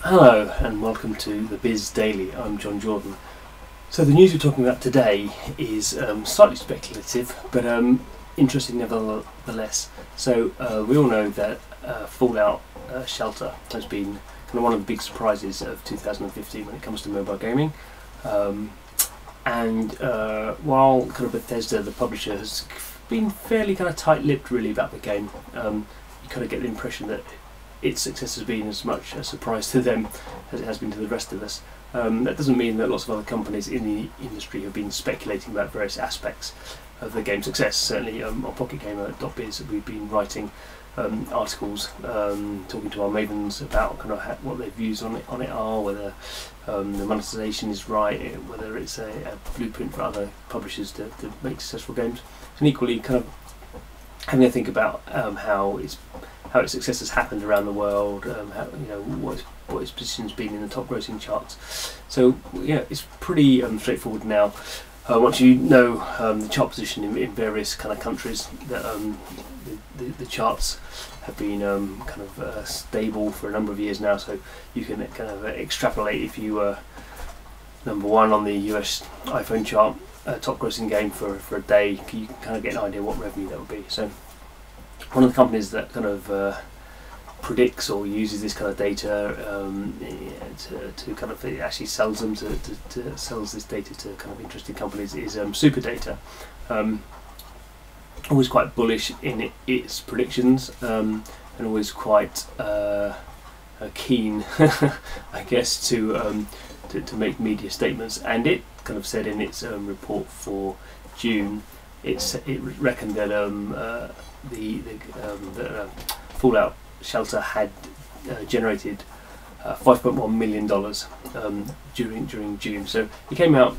Hello and welcome to the Biz Daily. I'm Jon Jordan. So the news we're talking about today is slightly speculative, but interesting nevertheless. So we all know that Fallout Shelter has been kind of one of the big surprises of 2015 when it comes to mobile gaming. And while kind of Bethesda, the publisher, has been fairly kind of tight-lipped really about the game, you kind of get the impression that its success has been as much a surprise to them as it has been to the rest of us. That doesn't mean that lots of other companies in the industry have been speculating about various aspects of the game's success. Certainly on PocketGamer.biz we've been writing articles talking to our mavens about kind of what their views on it are, whether the monetization is right, whether it's a blueprint for other publishers to make successful games, and equally kind of having a think about how its success has happened around the world, what its position's been in the top grossing charts. So yeah, it's pretty straightforward now. Once you know the chart position in various kind of countries, that the charts have been kind of stable for a number of years now. So you can kind of extrapolate if you were number one on the US iPhone chart, top grossing game for a day, you can kind of get an idea what revenue that would be. So one of the companies that kind of predicts or uses this kind of data to kind of actually sells them sells this data to kind of interesting companies is Superdata. Always quite bullish in its predictions, and always quite keen, I guess, to make media statements. And it kind of said in its report for June, it reckoned that the Fallout Shelter had generated $5.1 million during June. So it came out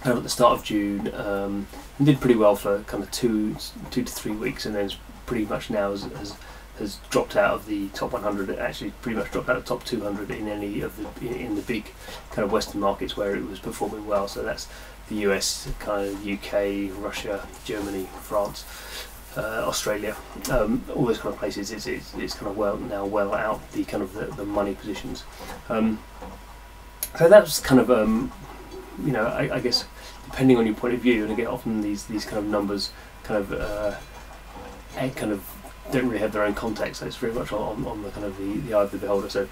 kind of at the start of June and did pretty well for kind of two to 3 weeks, and then pretty much now has dropped out of the top 100. It actually pretty much dropped out of the top 200 in any of the big kind of Western markets where it was performing well. So that's the US, kind of UK, Russia, Germany, France, Australia, all those kind of places. It's kind of well out the kind of the money positions. So that's kind of I guess depending on your point of view, and again often these kind of numbers kind of don't really have their own context. So it's very much on the kind of the eye of the beholder. So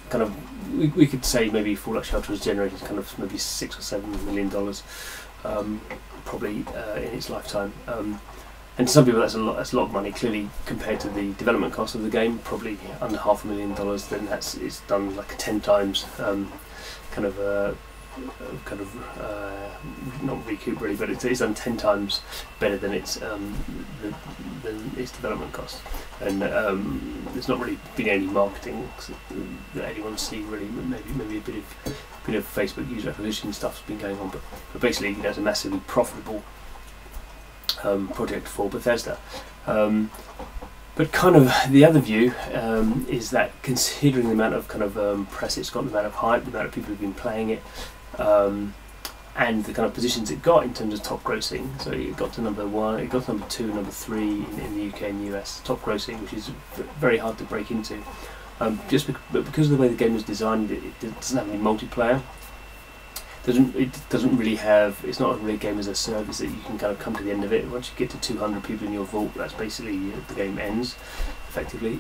kind of we could say maybe Fallout Shelter has generated kind of maybe $6 or $7 million probably in its lifetime. And to some people that's a lot of money. Clearly, compared to the development cost of the game, probably under $500,000. Then it's done like 10 times not recoup really, but it's done 10 times better than its development cost. And there's not really been any marketing that anyone's seen really. Maybe a bit of Facebook user acquisition stuff's been going on, but basically it's a massively profitable project for Bethesda. But kind of the other view is that considering the amount of kind of press it's got, the amount of hype, the amount of people who've been playing it, and the kind of positions it got in terms of top grossing, so it got to number 1, it got to number 2, number 3 in the UK and US top grossing, which is very hard to break into. But because of the way the game was designed, it doesn't have any multiplayer. It doesn't really have. It's not a real game as a service that you can kind of come to the end of it. Once you get to 200 people in your vault, that's basically the game ends, effectively.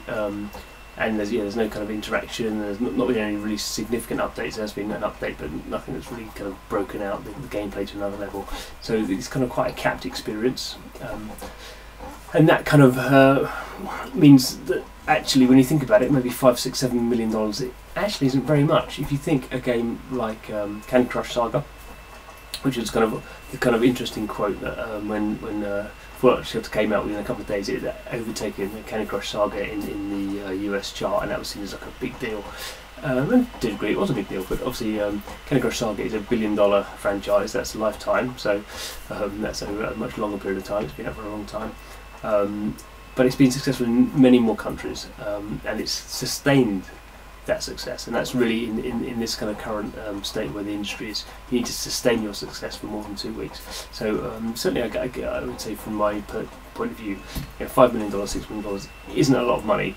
And there's no kind of interaction. There's not been any really significant updates. There's been an update, but nothing that's really kind of broken out the gameplay to another level. So it's kind of quite a capped experience, and that kind of means that actually, when you think about it, maybe $5, $6, $7 million. It actually isn't very much. If you think a game like Candy Crush Saga, which is kind of the kind of interesting quote that when Fallout Shelter came out, within a couple of days it had overtaken the Candy Crush Saga in the US chart, and that was seen as like a big deal. And I did agree, it was a big deal, but obviously Candy Crush Saga is a $1 billion franchise. That's a lifetime, so that's over a much longer period of time. It's been out for a long time. But it's been successful in many more countries, and it's sustained that success, and that's really in this kind of current state where the industry is. You need to sustain your success for more than 2 weeks. So certainly, I would say from my point of view, $5 million, $6 million isn't a lot of money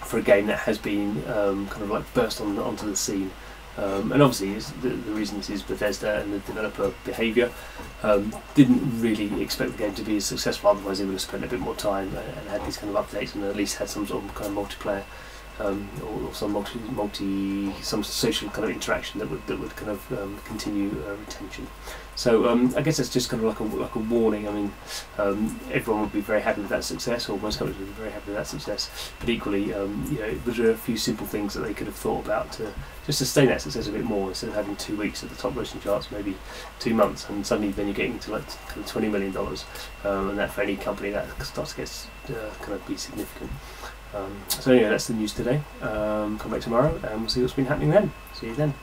for a game that has been kind of like burst onto the scene. And obviously the reason this is Bethesda and the developer behaviour. Didn't really expect the game to be as successful, otherwise they would have spent a bit more time and had these kind of updates and at least had some sort of kind of multiplayer or some social kind of interaction that would kind of continue retention. So I guess that's just kind of like a warning. I mean, everyone would be very happy with that success, or most companies would be very happy with that success. But equally, you know, there are a few simple things that they could have thought about to just sustain that success a bit more, instead of having 2 weeks at the top grossing charts, maybe 2 months, and suddenly then you're getting into like kind of $20 million, and that for any company that starts to get kind of be significant. So anyway, that's the news today. Come back tomorrow and we'll see what's been happening then. See you then.